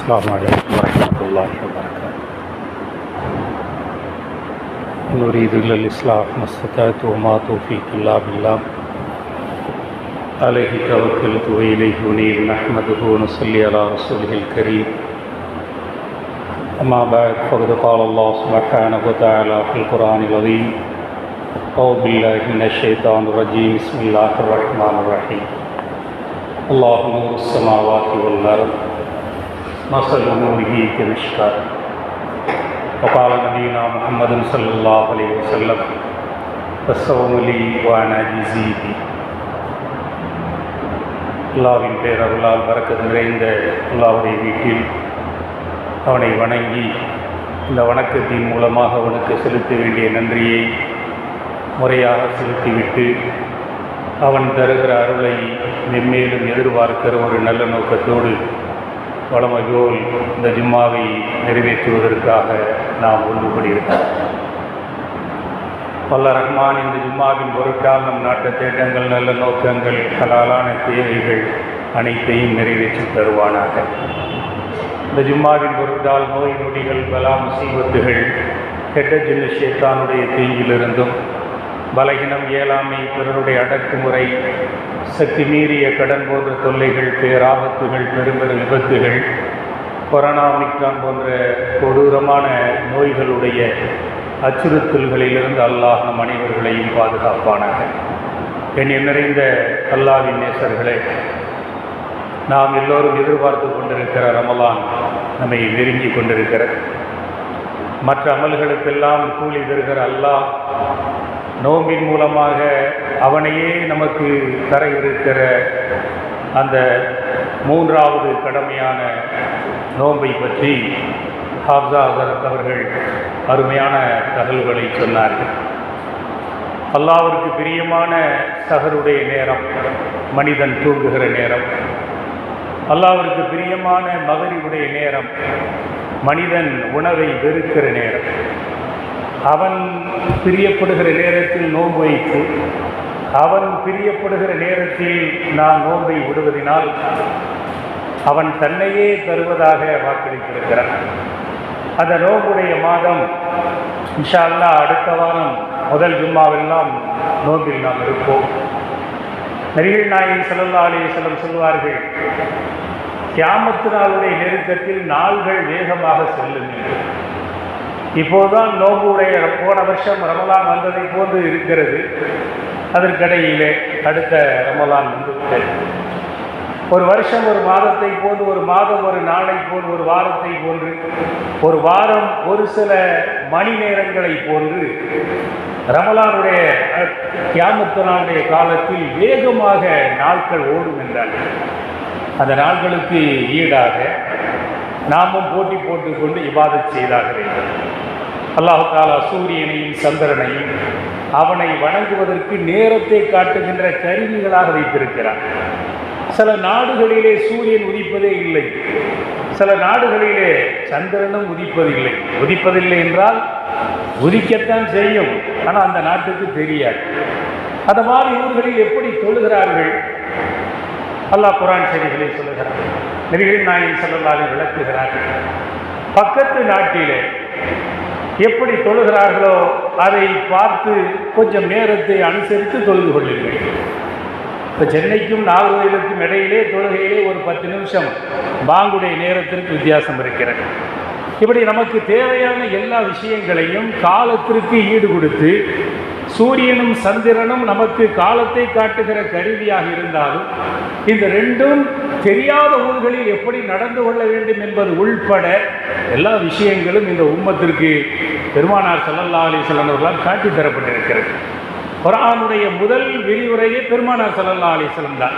السلام عليكم ورحمة الله وبركاته. نريد إلا الإصلاح ما استطعت وما توفيقي إلا بالله عليه توكلت وإليه أنيب. نحمده ونصلي على رسوله الكريم. أما بعد فقد قال الله سبحانه وتعالى في القرآن العظيم: أعوذ بالله من الشيطان الرجيم. بسم الله الرحمن الرحيم. الله نور السماوات والأرض مثل نوره كمشكاة. وقال نبينا محمد صلى الله عليه وسلم: الصوم لي وأنا أجزي به. அல்லாஹ்வின் பேரருளால் பரக்கத் நிறைந்த அல்லாஹ்வுடைய வீட்டில் அவனை வணங்கி இந்த வணக்கத்தின் மூலமாக அவனுக்கு செலுத்த வேண்டிய நன்றியை முறையாக செலுத்திவிட்டு அவன் தருகிற அருளை மென்மேலும் எதிர்பார்க்கிற ஒரு நல்ல நோக்கத்தோடு வளமையோல் இந்த ஜும்மாவை நிறைவேற்றுவதற்காக நாம் ஒன்று கூடியிருக்கிறோம். வல்ல ரஹ்மான் இந்த ஜும்மாவின் பொருட்டால் நம் நாட்டு தேட்டங்கள், நல்ல நோக்கங்கள், ஹலாலான தேவைகள் அனைத்தையும் நிறைவேற்றி தருவானாக. இந்த ஜும்மாவின் பொருட்டால் நோய் நொடிகள், பலா முசீபத்துகள், கெட்ட ஜின்னு ஷைத்தானுடைய தீங்கிலிருந்தும், பலகீனம், இயலாமை, பிறருடைய அடக்குமுறை, சக்தி மீறிய கடன் போன்ற தொல்லைகள், பேராபத்துகள், பெரும்பெரும் விபத்துகள், கொரோனா, ஒமிக்ரான் போன்ற கொடூரமான நோய்களுடைய அச்சுறுத்தல்களிலிருந்து அல்லாஹ் நம் அனைவர்களையும் பாதுகாப்பானாக. எண்ணெய் நிறைந்த அல்லாஹ்வின் நேசர்களே, நாம் எல்லோரும் எதிர்பார்த்து கொண்டிருக்கிற ரமலான் நம்மை நெருங்கி கொண்டிருக்கிற, மற்ற அமல்களுக்கெல்லாம் கூலி தருகிற அல்லாஹ் நோம்பின் மூலமாக அவனையே நமக்கு தர இருக்கிற அந்த மூன்றாவது கடமையான நோன்பை பற்றி ஹாஃபிஸா ஹஸரத் அவர்கள் அருமையான தகவல்களை சொன்னார்கள். அல்லாஹ்விற்கு பிரியமான சஹருடைய நேரம், மனிதன் தூங்குகிற நேரம். அல்லாஹ்விற்கு பிரியமான மகரிபுடைய நேரம், மனிதன் உணவை வெறுக்கிற நேரம். அவன் பிரியப்படுகிற நேரத்தில் நோன்பு வைத்து, அவன் பிரியப்படுகிற நேரத்தில் நான் நோன்பை விடுவதினால் அவன் தன்னையே தருவதாக வாக்களித்திருக்கிறான். அந்த நோன்புடைய மாதம் இன்ஷா அல்லாஹ் அடுத்த வாரம் முதல் ஜும்மாவெல்லாம் நோன்பில் நாம் இருப்போம். நபிகள் நாயகம் ஸல்லல்லாஹு அலைஹி வஸல்லம் சொல்வார்கள், கியாமத்து நாளுடைய நெருக்கத்தில் நாள்கள் வேகமாக செல்லும் என்று. இப்போதுதான் நோன்புடைய போன வருஷம் ரமலான் வந்ததை போன்று இருக்கிறது. அதற்கிடையிலே அடுத்த ரமலான் வந்துவிட்டது. ஒரு வருஷம் ஒரு மாதத்தை போன்று, ஒரு மாதம் ஒரு நாளை போன்று, ஒரு வாரத்தை போன்று, ஒரு வாரம் ஒரு சில மணி நேரங்களை போன்று ரமலானுடைய கியாமத்து நாளுடைய காலத்தில் வேகமாக நாட்கள் ஓடும் என்றார்கள். அந்த நாட்களுக்கு ஈடாக நாமும் போட்டி போட்டுக்கொண்டு இபாதத் செய்தாக வேண்டும். அல்லாஹ் தஆலா சூரியனையும் சந்திரனையும் அவனை வணங்குவதற்கு நேரத்தை காட்டுகின்ற கருவிகளாக வைத்திருக்கிறார். சில நாடுகளிலே சூரியன் உதிப்பதே இல்லை, சில நாடுகளிலே சந்திரனும் உதிப்பதில்லை. உதிப்பதில்லை என்றால் உதிக்கத்தான் செய்யும், ஆனால் அந்த நாட்டுக்கு தெரியாது. அந்த மாதிரி ஊர்களில் எப்படி தொழுகிறார்கள்? அல்லாஹ் குர்ஆன் ஷரீஃபிலே சொல்லுகிறார், நபிகள் நாயகம் ஸல்லல்லாஹு அலைஹி விளக்குகிறார்கள். பக்கத்து நாட்டிலே எப்படி தொழுகிறார்களோ அதை பார்த்து கொஞ்சம் நேரத்தை அனுசரித்து தொழுது கொள்ளுங்கள். இப்போ சென்னைக்கும் நாகர்கோயிலுக்கும் இடையிலே தொழுகையிலே ஒரு 10 நிமிஷம் பாங்குடைய நேரத்திற்கு வித்தியாசம் இருக்கிறது. இப்படி நமக்கு தேவையான எல்லா விஷயங்களையும் காலத்திற்கு ஈடு கொடுத்து, சூரியனும் சந்திரனும் நமக்கு காலத்தை காட்டுகிற கருவியாக இருந்தாலும், இந்த ரெண்டும் தெரியாத ஊர்களில் எப்படி நடந்து கொள்ள வேண்டும் என்பது உள்பட எல்லா விஷயங்களும் இந்த உம்மத்திற்கு பெருமானார் ஸல்லல்லாஹு அலைஹி வஸல்லம் அவர்களால் காட்டி தரப்பட்டிருக்கிறது. குர்ஆனுடைய முதல் விரிவுரையே பெருமானார் ஸல்லல்லாஹு அலைஹி வஸல்லம் தான்.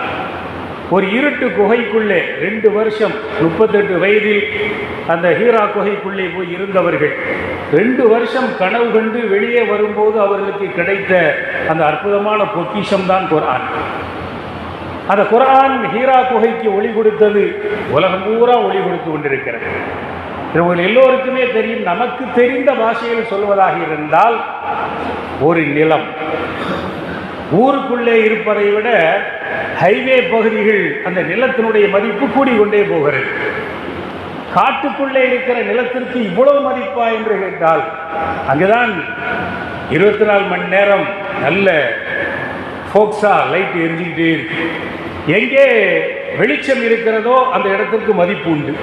ஒரு இருட்டு குகைக்குள்ளே 2 வருஷம் 38 வயதில் அந்த ஹீரா குகைக்குள்ளே போய் இருந்தவர்கள் 2 வருஷம் கனவு கண்டு வெளியே வரும்போது அவர்களுக்கு கிடைத்த அந்த அற்புதமான பொக்கிஷம் தான் குர்ஆன். அந்த குர்ஆன் ஹீரா குகைக்கு ஒளி கொடுத்தது, உலகம் பூரா ஒளி கொடுத்து கொண்டிருக்கிறது. இவர்கள் எல்லோருக்குமே தெரியும். நமக்கு தெரிந்த பாஷையில் சொல்வதாக இருந்தால், ஒரு நிலம் ஊருக்குள்ளே இருப்பதை விட ஹைவே பகுதிகள் அந்த நிலத்தினுடைய மதிப்பு கூடிக்கொண்டே போகிறது. காட்டுக்குள்ளே இருக்கிற நிலத்திற்கு இவ்வளவு மதிப்பா என்று கேட்டால், அங்குதான் 24 மணி நேரம் நல்ல ஃபோக்ஸா லைட் எரிஞ்சுக்கிட்டே இருக்கு. எங்கே வெளிச்சம் இருக்கிறதோ அந்த இடத்திற்கு மதிப்பு உண்டு.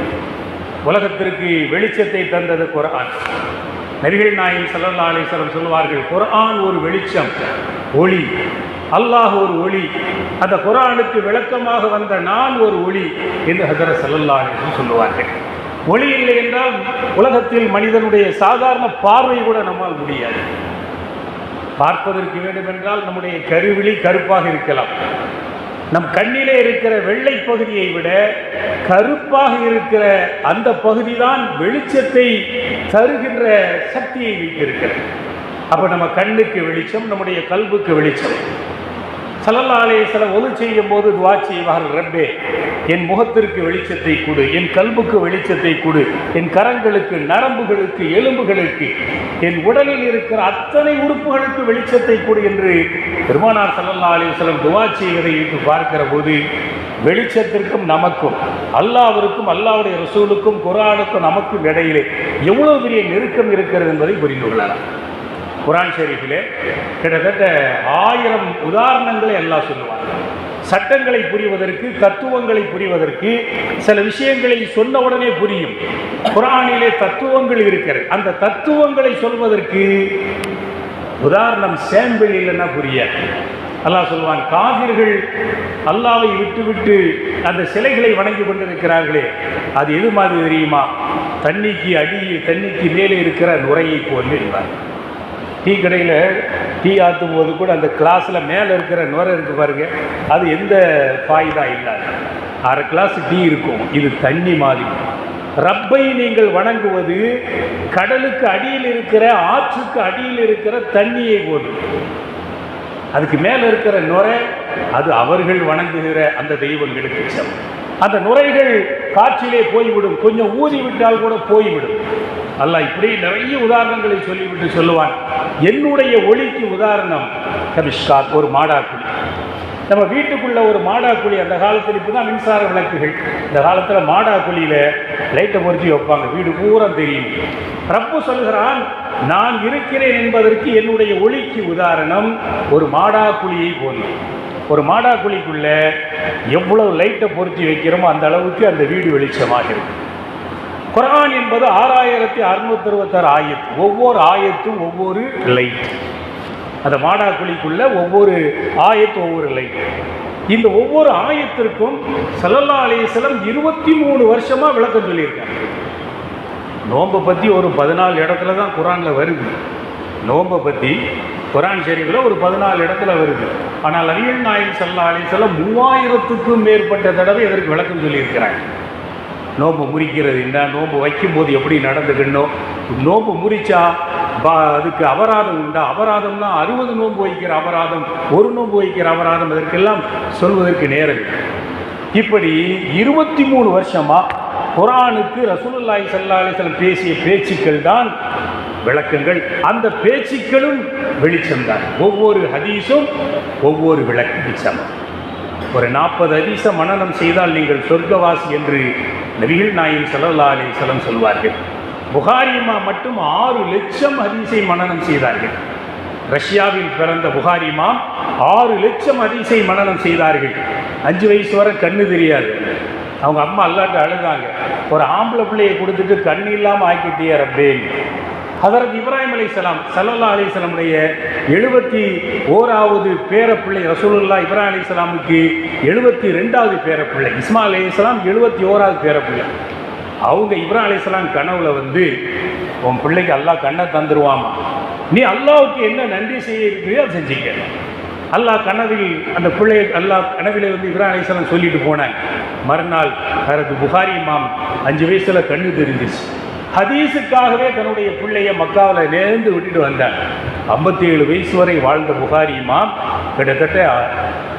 உலகத்திற்கு வெளிச்சத்தை தந்தது குர்ஆன். நபிகள் நாயகம் ஸல்லல்லாஹு அலைஹி வஸல்லம் சொல்வார்கள், குர்ஆன் ஒரு வெளிச்சம், ஒளி, அல்லாஹ் ஒரு ஒளி, அந்த குர்ஆனுக்கு விளக்கமாக வந்த நான் ஒரு ஒளி என்று ஹஜ்ரத் ஸல்லல்லாஹு அலைஹி வஸல்லம் சொல்லுவார்கள். ஒளி இல்லை என்றால் உலகத்தில் மனிதனுடைய சாதாரண பார்வை கூட நம்மால் முடியாது. பார்ப்பதற்கு வேண்டும் என்றால் நம்முடைய கருவிழி கருப்பாக இருக்கலாம். நம் கண்ணிலே இருக்கிற வெள்ளை பகுதியை விட கருப்பாக இருக்கிற அந்த பகுதி தான் வெளிச்சத்தை தருகின்ற சக்தியை வைத்திருக்கிறது. அப்போ நம்ம கண்ணுக்கு வெளிச்சம், நம்முடைய கல்புக்கு வெளிச்சம். ஸல்லல்லாஹு அலைஹி வஸல்லம் ஒது செய்யும் போது துஆ செய்வார்கள், ரப்பே என் முகத்திற்கு வெளிச்சத்தை கொடு, என் கல்புக்கு வெளிச்சத்தை கொடு, என் கரங்களுக்கு, நரம்புகளுக்கு, எலும்புகளுக்கு, என் உடலில் இருக்கிற அத்தனை உறுப்புகளுக்கு வெளிச்சத்தை கொடு என்று பெருமானார் ஸல்லல்லாஹு அலைஹி வஸல்லம் துஆ செய்வதை வைத்து பார்க்கிற போது வெளிச்சத்திற்கும் நமக்கும், அல்லாஹ்விற்கும் அல்லாஹ்வுடைய ரசூலுக்கும் குர்ஆனுக்கும் நமக்கும் இடையிலே எவ்வளவு பெரிய நெருக்கம் இருக்கிறது என்பதை புரிந்து கொள்ளலாம். குர்ஆன் ஷரீஃபிலே கிட்டத்தட்ட 1000 உதாரணங்களை அல்லாஹ் சொல்லுவார். சட்டங்களை புரிவதற்கு, தத்துவங்களை புரிவதற்கு, சில விஷயங்களை சொன்ன உடனே புரியும். குர்ஆனிலே தத்துவங்கள் இருக்கிறது. அந்த தத்துவங்களை சொல்வதற்கு உதாரணம் சாம்பிள் இல்லைன்னா புரியாது. அல்லாஹ் சொல்வான், காஃபிர்கள் அல்லாஹ்வை விட்டு அந்த சிலைகளை வணங்கி கொண்டிருக்கிறார்களே, அது எது மாதிரி தெரியுமா? தண்ணிக்கு மேலே இருக்கிற நுரையை போன்று இருந்தார். டீ கடையில் டீ ஆற்றும் போது கூட அந்த கிளாஸில் மேலே இருக்கிற நுரை இருக்குது பாருங்க, அது எந்த ஃபாய்தா இல்லாது. 1/2 கிளாஸ் டீ இருக்கும். இது தண்ணி மாதிரி. ரப்பை நீங்கள் வணங்குவது கடலுக்கு அடியில் இருக்கிற, ஆற்றுக்கு அடியில் இருக்கிற தண்ணியை போது. அதுக்கு மேலே இருக்கிற நுரை அது அவர்கள் வணங்குகிற அந்த தெய்வங்களுக்கு சமம். அந்த நுரைகள் காற்றிலே போய்விடும், கொஞ்சம் ஊதி விட்டால் கூட போய்விடும். அல்லாஹ் இப்படி நிறைய உதாரணங்களை சொல்லிவிட்டு சொல்லுவான், என்னுடைய ஒளிக்கு உதாரணம் கமிஷ்காத், ஒரு மாடாக்குழி. நம்ம வீட்டுக்குள்ள ஒரு மாடாக்குழி, அந்த காலத்தில் இப்போ தான் மின்சார விளக்குகள், இந்த காலத்தில் மாடாக்குழியில் லைட்டை பொருத்தி வைப்பாங்க, வீடு பூரா தெரியும். ரப்பு சொல்கிறான், நான் இருக்கிறேன் என்பதற்கு என்னுடைய ஒளிக்கு உதாரணம் ஒரு மாடாக்குழியை போன்று. ஒரு மாடாக்குழிக்குள்ள எவ்வளவு லைட்டை பொருத்தி வைக்கிறோமோ அந்த அளவுக்கு அந்த வீடு வெளிச்சமாக இருக்கும். குர்ஆன் என்பது 6666 ஆயத், ஒவ்வொரு ஆயத்தும் ஒவ்வொரு லைட். அந்த மாடாக்குழிக்குள்ள ஒவ்வொரு ஆயத்து ஒவ்வொரு லைட். இந்த ஒவ்வொரு ஆயத்திற்கும் ஸல்லல்லாஹு அலைஹி வஸல்லம் 23 வருஷமா விளக்கம் சொல்லியிருக்காங்க. நோன்பை பற்றி ஒரு 14 இடத்துல தான் குர்ஆனில் வருது. நோன்பை பற்றி குர்ஆன் ஷரீஃபில் ஒரு 14 இடத்துல வருது. ஆனால் நபிகள் நாயகம் ஸல்லல்லாஹு அலைஹி வஸல்லம் 3000க்கும் மேற்பட்ட தடவை இதற்கு விளக்கம் சொல்லியிருக்கிறாங்க. நோன்பு முறிக்கிறது என்ன, நோன்பு வைக்கும்போது எப்படி நடந்துக்கணும், நோன்பு முறிச்சா அதுக்கு அபராதம் உண்டா, அபராதம்னா 60 நோன்பு வைக்கிற அபராதம், ஒரு நோன்பு வைக்கிற அபராதம், இதற்கெல்லாம் சொல்வதற்கு நேரம். இப்படி 23 வருஷமா குர்ஆனுக்கு ரசூலுல்லாஹி ஸல்லல்லாஹு அலைஹி வஸல்லம் பேசிய பேச்சுக்கள் தான் விளக்கங்கள். அந்த பேச்சுக்களும் வெளிச்சம்தான். ஒவ்வொரு ஹதீஸும் ஒவ்வொரு விளக்கு சமம். ஒரு 40 ஹதீஸை மனனம் செய்தால் நீங்கள் சொர்க்கவாசி என்று நபிகள் நாயகம் ஸல்லல்லாஹு அலைஹி வஸல்லம் சொல்வார்கள். புகாரி இமாம் மட்டும் 6 லட்சம் ஹதீஸை மனனம் செய்தார்கள். ரஷ்யாவில் பிறந்த புகாரி இமாம் 6 லட்சம் ஹதீஸை மனனம் செய்தார்கள். 5 வயசு வரை கண்ணு தெரியாது. அவங்க அம்மா அல்லாட்ட அழுதாங்க, ஒரு ஆம்பளை பிள்ளையை கொடுத்துட்டு கண்ணு இல்லாமல் ஆக்கிட்டியே ரப்பேன். ஹதரத் இப்ராஹிம் அலைஹிஸ்ஸலாம் ஸல்லல்லாஹு அலைஹி வஸல்லமுடைய 71வது பேரப்பிள்ளை ரசூலுல்லாஹ் இப்ராஹிம் அலைஹிஸ்ஸலாமுக்கு 72வது பேரப்பிள்ளை, இஸ்மாயில் அலைஹிஸ்ஸலாம் 71வது பேரப்பிள்ளை. அவங்க இப்ராஹிம் அலைஹிஸ்ஸலாம் கனவுல வந்து, உன் பிள்ளைக்கு அல்லாஹ் கண்ணை தந்துருவாமா, நீ அல்லாஹ்வுக்கு என்ன நன்றி செய்ய இருக்கிறியோ அதை செஞ்சுக்க. அல்லாஹ் கனவில் அந்த பிள்ளை, அல்லாஹ் கனவிலே வந்து இப்ராஹிம் அலைஹிஸ்ஸலாம் சொல்லிட்டு போனாங்க. மறுநாள் ஹதரத் புகாரி இமாம் 5 வயசுல கண்ணு தெரிஞ்சிச்சு. ஹதீஸுக்காகவே தன்னுடைய பிள்ளைய மக்காவில் நேர்ந்து விட்டுட்டு வந்தார். 57 வயசு வரை வாழ்ந்த புகாரி இமாம் கிட்டத்தட்ட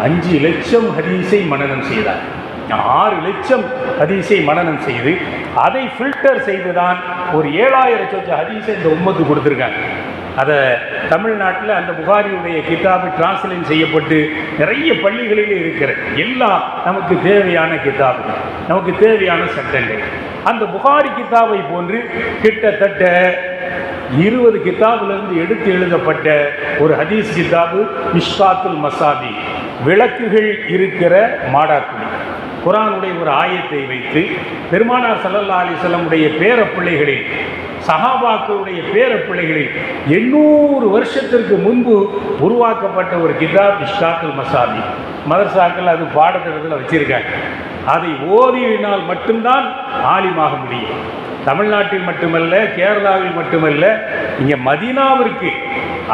5 லட்சம் ஹதீஸை மனனம் செய்தார். 6 லட்சம் ஹதீஸை மனனம் செய்து அதை ஃபில்டர் செய்துதான் ஒரு 7000 சொச்ச ஹதீஸை இந்த உம்மத்து கொடுத்துருக்காங்க. அதை தமிழ்நாட்டில் அந்த புகாரியுடைய கிதாபு டிரான்ஸ்லேட் செய்யப்பட்டு நிறைய பள்ளிகளில் இருக்கிற எல்லாம் நமக்கு தேவையான கிதாபுகள், நமக்கு தேவையான சட்டங்கள். அந்த புகாரி கிதாபை போன்று கிட்டத்தட்ட 20 கிதாபிலிருந்து எடுத்து எழுதப்பட்ட ஒரு ஹதீஸ் கிதாபு மிஷ்காத்துல் மசாபி, விளக்குகள் இருக்கிற மாடாக்குடி. குர்ஆனுடைய ஒரு ஆயத்தை வைத்து பெருமானார் ஸல்லல்லாஹு அலைஹி வஸல்லமுடைய பேரப்பிள்ளைகளில், சஹாபாக்களுடைய பேரப்பிள்ளைகளில் 800 வருஷத்திற்கு முன்பு உருவாக்கப்பட்ட ஒரு கிதாப் மிஷ்காத்துல் மசாபி. மதரசாக்கள் அது பாடத்திட்டத்தில் வச்சிருக்காங்க. அதை ஓதினால் மட்டும்தான் ஆலிமாக முடியும். தமிழ்நாட்டில் மட்டுமல்ல, கேரளாவில் மட்டுமல்ல, இங்கே மதீனாவிற்கு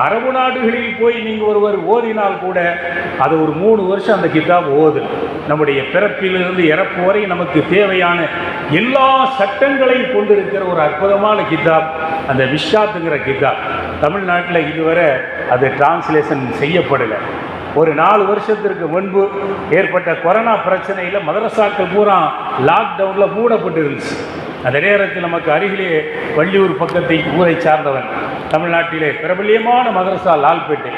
அரபு நாடுகளில் போய் நீங்கள் ஒருவர் ஓதினால் கூட அது ஒரு 3 வருஷம் அந்த கிதாப் ஓது. நம்முடைய பிறப்பிலிருந்து இறப்பு வரை நமக்கு தேவையான எல்லா சட்டங்களையும் கொண்டிருக்கிற ஒரு அற்புதமான கிதாப் அந்த மிஷ்காத்துங்கிற கிதாப். தமிழ்நாட்டில் இதுவரை அது டிரான்ஸ்லேஷன் செய்யப்படலை. ஒரு 4 வருஷத்திற்கு முன்பு ஏற்பட்ட கொரோனா பிரச்சனையில் மதரசாக்கள் பூரா லாக்டவுனில் மூடப்பட்டு இருந்துச்சு. அந்த நேரத்தில் நமக்கு அருகிலே வள்ளியூர் பக்கத்தை ஊரை சார்ந்தவன், தமிழ்நாட்டிலே பிரபல்யமான மதரசா லால்பேட்டை,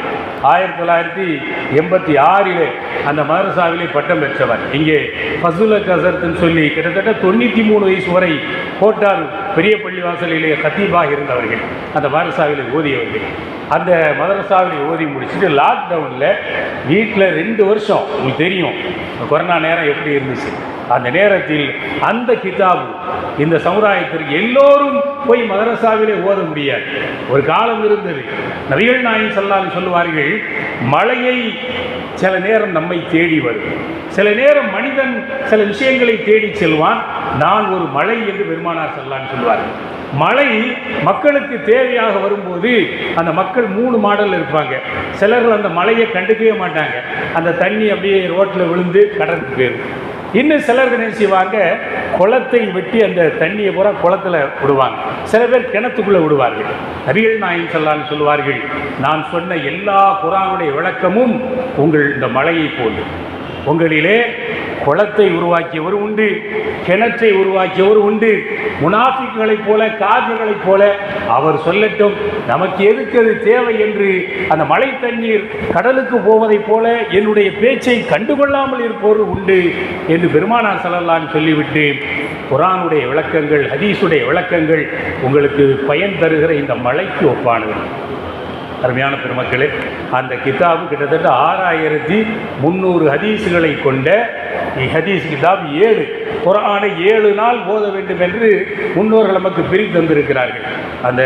1986 அந்த மதரசாவிலே பட்டம் பெற்றவன். இங்கே ஃபசுல கசரத்துன்னு சொல்லி கிட்டத்தட்ட 93 வயசு வரை கோட்டார் பெரிய பள்ளிவாசலிலே கத்தீபாக இருந்தவர்கள், அந்த மதரசாவிலே ஓதியவர்கள். அந்த மதரசாவில் ஓதி முடிச்சுட்டு லாக்டவுனில் வீட்டில் 2 வருஷம், உங்களுக்கு தெரியும் கொரோனா நேரம் எப்படி இருந்துச்சு. அந்த நேரத்தில் அந்த கிதாபு இந்த சமுதாயத்திற்கு எல்லோரும் போய் மதரசாவிலே ஓத முடியாது. ஒரு காலம் இருந்தது. நபிகள் நாயகம் ஸல்லல்லாஹு அலைஹி சொல்லுவார்கள், மழையை சில நேரம் நம்மை தேடி வரும், சில நேரம் மனிதன் சில விஷயங்களை தேடி செல்வான். நான் ஒரு மழை என்று பெருமானார் ஸல்லல்லாஹு அலைஹி சொல்லுவார்கள். மழை மக்களுக்கு தேவையாக வரும்போது அந்த மக்கள் 3 மாடல் இருப்பாங்க. சிலர்கள் அந்த மழையை கண்டுக்கவே மாட்டாங்க, அந்த தண்ணி அப்படியே ரோட்டில் விழுந்து கடலுக்கு போயிடும். இன்னும் சிலர்கள் என்ன செய்வாங்க, குளத்தை வெட்டி அந்த தண்ணியை பூரா குளத்தில் விடுவாங்க. சில பேர் கிணத்துக்குள்ளே விடுவார்கள். நபிகள் நாயகம் ஸல்லல்லாஹு அலைஹி சொல்லுவார்கள், நான் சொன்ன எல்லா குர்ஆனுடைய விளக்கமும் உங்கள் இந்த மழையை போன்று. உங்களிலே குளத்தை உருவாக்கியவர் உண்டு, கிணற்றை உருவாக்கியவர் உண்டு. முனாஃபிக்குகளைப் போல, காஃபிர்களைப் போல அவர் சொல்லட்டும், நமக்கு எதுக்கு அது தேவை என்று அந்த மழை தண்ணீர் கடலுக்கு போவதைப் போல என்னுடைய பேச்சை கண்டுகொள்ளாமல் இருப்பவர் உண்டு என்று பெருமானார் ஸல்லல்லாஹு அலைஹி சொல்லிவிட்டு, குர்ஆனுடைய விளக்கங்கள், ஹதீஸுடைய விளக்கங்கள் உங்களுக்கு பயன் தருகிற இந்த மழைக்கு ஒப்பானது. அருமையான பெருமக்களே, அந்த கிதாபு கிட்டத்தட்ட 6300 ஹதீஸுகளை கொண்ட ஹதீஸ் கிதாப் 7. குர்ஆனை 7 நாள் ஓத வேண்டும் என்று முன்னோர்கள் நமக்கு பிரித்து தந்திருக்கிறார்கள். அந்த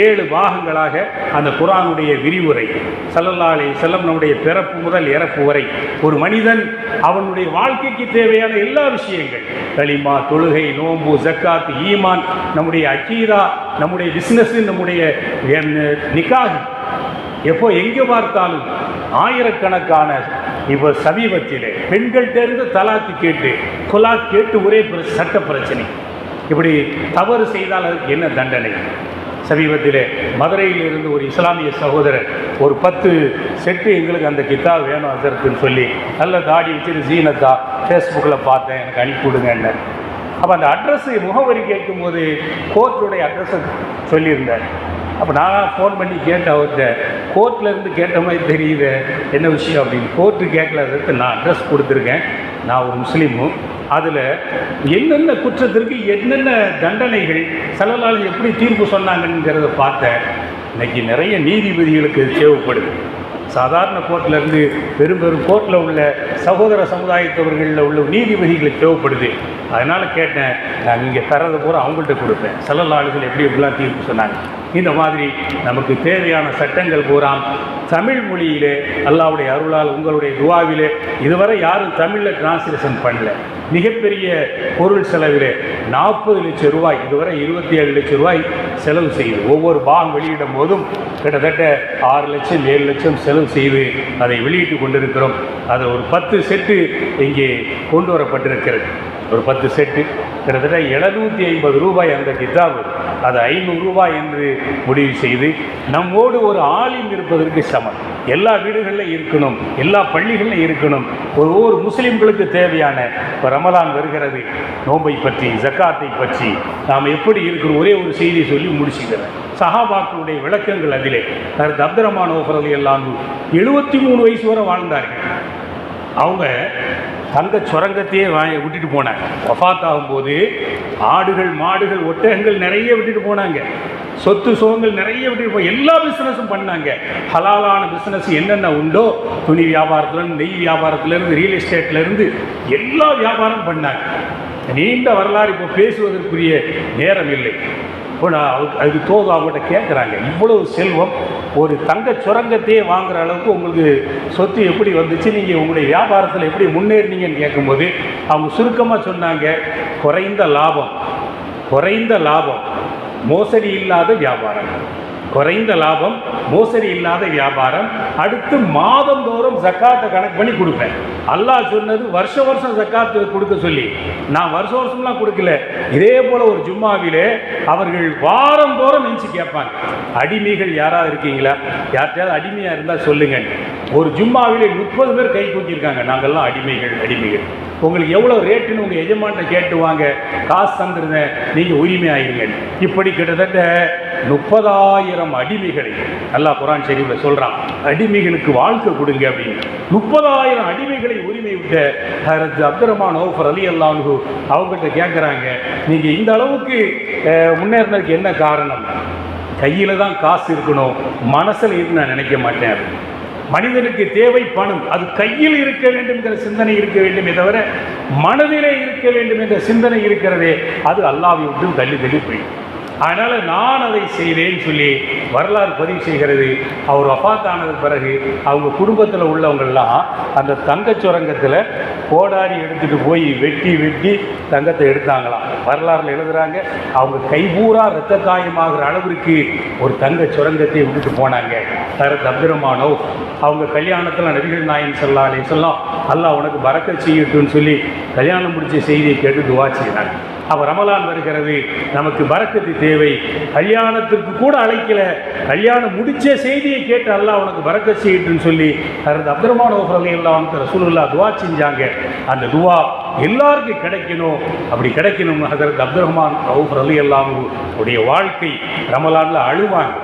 7 பாகங்களாக அந்த குர்ஆனுடைய விரிவுரை. ஸல்லல்லாஹு அலைஹி வஸல்லம் நம்முடைய பிறப்பு முதல் இறப்பு வரை ஒரு மனிதன் அவனுடைய வாழ்க்கைக்கு தேவையான எல்லா விஷயங்கள், கலிமா, தொழுகை, நோன்பு, ஜக்காத், ஈமான், நம்முடைய அகீதா, நம்முடைய பிஸ்னஸ், நம்முடைய நிக்காஹ், எப்போ எங்கே பார்த்தாலும் ஆயிரக்கணக்கான, இப்போ சமீபத்திலே பெண்கள்கிட்ட தலாக்கு கேட்டு கொலாக் கேட்டு ஒரே சட்ட பிரச்சனை. இப்படி தவறு செய்தால் அதுக்கு என்ன தண்டனை? சமீபத்திலே மதுரையில் இருந்து ஒரு இஸ்லாமிய சகோதரர் ஒரு 10 செட்டு எங்களுக்கு அந்த கிதாப் வேணும் அதற்குன்னு சொல்லி நல்ல தாடி வச்சுட்டு ஜீனத்தா ஃபேஸ்புக்கில் பார்த்தேன், எனக்கு அனுப்பிவிடுங்கன்னு. அப்போ அந்த அட்ரஸு முகவரி கேட்கும்போது கோர்ட்டுடைய அட்ரஸை சொல்லியிருந்தார். அப்போ நான் ஃபோன் பண்ணி கேட்டேன் அவர்கிட்ட, கோர்ட்லேருந்து கேட்ட மாதிரி தெரியுது, என்ன விஷயம் அப்படின்னு. கோர்ட்டு கேட்கலதுக்கு நான் அட்ரஸ் கொடுத்துருக்கேன், நான் ஒரு முஸ்லீமும், அதில் என்னென்ன குற்றத்திற்கு என்னென்ன தண்டனைகள் ஸல்லல்லாஹு அலைஹி எப்படி தீர்ப்பு சொன்னாங்கங்கிறத பார்த்தேன். இன்றைக்கி நிறைய நீதிபதிகளுக்கு தேவைப்படுது. சாதாரண கோர்ட்டிலேருந்து பெரும் கோர்ட்டில் உள்ள சகோதர சமுதாயத்தவர்களில் உள்ள நீதிபதிகளுக்கு தேவைப்படுது. அதனால் கேட்டேன், நான் இங்கே தரதை பூரா அவங்கள்ட்ட கொடுப்பேன், ஸல்லல்லாஹு அலைஹி வஸல்லம் எப்படி எப்படிலாம் தீர்ப்பு சொன்னாங்க. இந்த மாதிரி நமக்கு தேவையான சட்டங்கள் பூரா தமிழ் மொழியிலே அல்லாஹ்வுடைய அருளால் உங்களுடைய துஆவிலே இதுவரை யாரும் தமிழில் டிரான்ஸ்லேஷன் பண்ணல. மிகப்பெரிய பொருள் செலவிலே 40 லட்சம் ரூபாய், இதுவரை 27 லட்சம் ரூபாய் செலவு செய்து ஒவ்வொரு பாகம் வெளியிடும் போதும் கிட்டத்தட்ட 6 லட்சம் 7 லட்சம் செலவு செய்து அதை வெளியிட்டு கொண்டிருக்கிறோம். அது ஒரு 10 செட்டு இங்கே கொண்டு வரப்பட்டிருக்கிறது. ஒரு 10 செட்டு கிட்டத்தட்ட 750 ரூபாய் அந்த கிதாபு. அது 500 ரூபாய் என்று முடிவு செய்து நம்மோடு ஒரு ஆலிம் இருப்பதற்கு சமம். எல்லா வீடுகளிலும் இருக்கணும், எல்லா பள்ளிகளிலும் இருக்கணும். ஒவ்வொரு முஸ்லீம்களுக்கு தேவையான, இப்போ ரமலான் வருகிறது, நோன்பை பற்றி, ஜக்காத்தை பற்றி நாம் எப்படி இருக்கிறோம் ஒரே ஒரு செய்தி சொல்லி முடிச்சுக்கிறேன். சஹாபாக்களுடைய விளக்கங்கள் அதிலே. ஹஜ்ரத் அப்துர்ரஹ்மான் ரலியல்லாஹு அன்ஹு 73 வயசு வரை வாழ்ந்தார்கள். அவங்க தங்க சுரங்கத்தையே விட்டுட்டு போனாங்க. வஃபாத் ஆகும்போது ஆடுகள் மாடுகள் ஒட்டகங்கள் நிறைய விட்டுட்டு போனாங்க. சொத்து சுகங்கள் நிறைய விட்டுட்டு போய் எல்லா பிஸ்னஸும் பண்ணாங்க. ஹலாலான பிஸ்னஸ் என்னென்ன உண்டோ, துணி வியாபாரத்துலேருந்து நெய் வியாபாரத்துலேருந்து ரியல் எஸ்டேட்லேருந்து எல்லா வியாபாரம் பண்ணாங்க. நீண்ட வரலாறு இப்போ பேசுவதற்குரிய நேரம் இல்லை. இப்போ அதுக்கு தோது அவங்கள்ட்ட கேட்குறாங்க, இவ்வளவு செல்வம், ஒரு தங்க சுரங்கத்தையே வாங்குகிற அளவுக்கு உங்களுக்கு சொத்து எப்படி வந்துச்சு, நீங்கள் உங்களுடைய வியாபாரத்தில் எப்படி முன்னேறினீங்கன்னு கேட்கும்போது அவங்க சுருக்கமாக சொன்னாங்க, குறைந்த லாபம் மோசடி இல்லாத வியாபாரம், குறைந்த லாபம் மோசடி இல்லாத வியாபாரம். அடுத்து மாதந்தோறும் ஜக்காத்தை கணக்கு பண்ணி கொடுப்பேன். அல்லாஹ் சொன்னது வருஷம் ஜக்காத்து கொடுக்க சொல்லி, நான் வருஷம்லாம் கொடுக்கல. இதே போல் ஒரு ஜும்மாவிலே அவர்கள் வாரந்தோறும் நினச்சி கேட்பாங்க, அடிமைகள் யாராவது இருக்கீங்களா, யார்கிட்டயாவது அடிமையாக இருந்தால் சொல்லுங்க. ஒரு ஜும்மாவிலே 30 பேர் கை தூக்கியிருக்காங்க, நாங்கள்லாம் அடிமைகள், உங்களுக்கு எவ்வளோ ரேட்டுன்னு உங்கள் எஜமான்ட்ட கேட்டுவாங்க, காசு தந்துருந்தேன், நீங்கள் உரிமை ஆயிருங்க. இப்படி கிட்டத்தட்ட 30,000 அடிமைகளை அல்லாஹ் குர்ஆன் ஷரீஃபில் சொல்கிறான், அடிமைகளுக்கு வாழ்க்கை கொடுங்க அப்படின்னு. 30,000 அடிமைகளை உரிமை விட்ட ஹஜ்ரத் அப்துர்ரஹ்மான் அவுஃப் ரலியல்லாஹு அன்ஹு அவங்ககிட்ட கேட்குறாங்க, நீங்கள் இந்த அளவுக்கு முன்னேறினதுக்கு என்ன காரணம்? கையில் தான் காசு இருக்கணும், மனசில் இருந்து நான் நினைக்க மாட்டேன். மனிதனுக்கு தேவை பணம், அது கையில் இருக்க வேண்டும் என்கிற சிந்தனை இருக்க வேண்டுமே தவிர மனதிலே இருக்க வேண்டும் என்ற சிந்தனை இருக்கிறதே, அது அல்லாஹ்வை விட்டு தள்ளி போயிடும். அதனால் நான் அதை செய்தேன்னு சொல்லி வரலாறு பதிவு செய்கிறது. அவர் வஃபாத் ஆனதுக்கு பிறகு அவங்க குடும்பத்தில் உள்ளவங்கள்லாம் அந்த தங்கச் சுரங்கத்தில் கோடாரி எடுத்துகிட்டு போய் வெட்டி தங்கத்தை எடுத்தாங்களாம். வரலாறுல எழுதுகிறாங்க, அவங்க கைபூரா இரத்த காயமாகிற அளவிற்கு ஒரு தங்கச் சுரங்கத்தை விட்டுட்டு போனாங்க. ஹஜ்ரத் அப்துர்ரஹ்மான் அவுஃப் அவங்க கல்யாணத்தில் நபிகள் நாயகம் ஸல்லல்லாஹு அலைஹி வஸல்லம் அல்லாஹ் உனக்கு பரக்கத் செய்யட்டும்னு சொல்லி கல்யாணம் முடிச்ச செய்தியை கேட்டு துவா செய்தாங்க. அப்போ ரமலான் வருகிறது, நமக்கு பரக்கத்து தேவை. கல்யாணத்துக்கு கூட அழைக்கல, கல்யாணம் முடிச்ச செய்தியை கேட்டு அல்லாஹ் உனக்கு பரக்கத் செய்யட்டுன்னு சொல்லி ஹஜ்ரத் அப்துர்ரஹ்மான் அவுஃப் ரலியல்லாஹு அன்ஹு ரசூலுல்லாஹ் துவா செஞ்சாங்க. அந்த துவா எல்லாருக்கும் கிடைக்கணும். அப்படி கிடைக்கணும் ஹஜ்ரத் அப்துர்ரஹ்மான் அவுஃப் ரலியல்லாஹு அன்ஹு உடைய வாழ்க்கை ரமலானில் அழுவாங்க.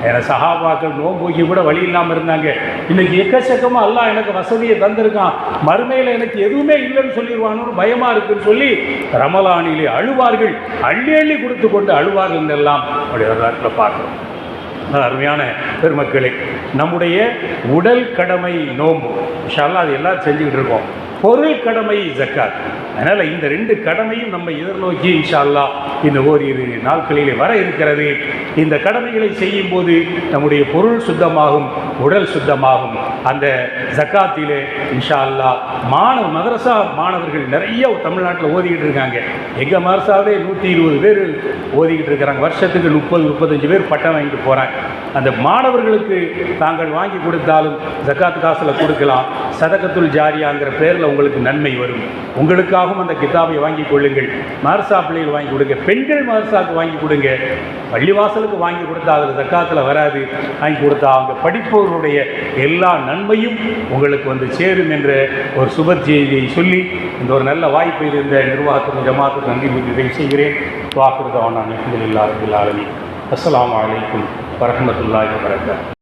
ஏன்னா சஹாபாக்கள் நோன்போக்கி கூட வழி இல்லாமல் இருந்தாங்க. இன்னைக்கு எக்கச்சக்கமாக அல்லாஹ் எனக்கு வசதியை தந்திருக்கான், மறுமையில் எனக்கு எதுவுமே இல்லைன்னு சொல்லிடுவானு பயமாக இருக்குன்னு சொல்லி ரமலானிலே அழுவார்கள், அள்ளி கொடுத்து கொண்டு அழுவார்கள் எல்லாம் அப்படி வரலாற்றில் பார்க்குறோம். அருமையான பெருமக்களே, நம்முடைய உடல் கடமை நோன்பு, இன்ஷா அல்லாஹ் அது எல்லோரும் செஞ்சுக்கிட்டு இருக்கோம். பொருள் கடமை ஜக்காத். அதனால் இந்த 2 கடமையும் நம்ம எதிர்நோக்கி இன்ஷா அல்லாஹ் இந்த ஓரிரு நாட்களிலே வர இருக்கிறது. இந்த கடமைகளை செய்யும் போது நம்முடைய பொருள் சுத்தமாகும், உடல் சுத்தமாகும். அந்த ஜக்காத்திலே இன்ஷா அல்லாஹ் மதரசா மாணவர்கள் நிறைய தமிழ்நாட்டில் ஓதிக்கிட்டு இருக்காங்க. எங்கள் மதரசாவே 120 பேர் ஓதிக்கிட்டு இருக்கிறாங்க. வருஷத்துக்கு 30-35 பேர் பட்டம் வாங்கிட்டு போகிறாங்க. அந்த மாணவர்களுக்கு தாங்கள் வாங்கி கொடுத்தாலும் ஜக்காத் காசில் கொடுக்கலாம். சதகத்துல் ஜாரியாங்கிற பேரில் உங்களுக்கு நன்மை வரும். உங்களுக்காகவும் அந்த கிதாபை வாங்கி கொள்ளுங்கள். மதரசா பிள்ளைகள் வாங்கி கொடுங்க, பெண்கள் மதரசாவுக்கு வாங்கி கொடுங்க. பள்ளிவாசலுக்கு வாங்கி கொடுத்தா அதில் ஜக்காத்தில் வராது, வாங்கி கொடுத்தா அவங்க படிப்பவர்களுடைய எல்லா நன்மையும் உங்களுக்கு வந்து சேரும் என்ற ஒரு சுப செய்தியை சொல்லி இந்த ஒரு நல்ல வாய்ப்பை இருந்த நிர்வாகத்தின் ஜமாத்துக்கு நன்றி கூறி செய்கிறேன். வாக்குறுதவான அல்ஹம்துலில்லாஹி ரப்பில் ஆலமீன். அஸ்ஸலாமு அலைக்கும் வரஹ்மத்துல்லாஹி வபரகாத்துஹு.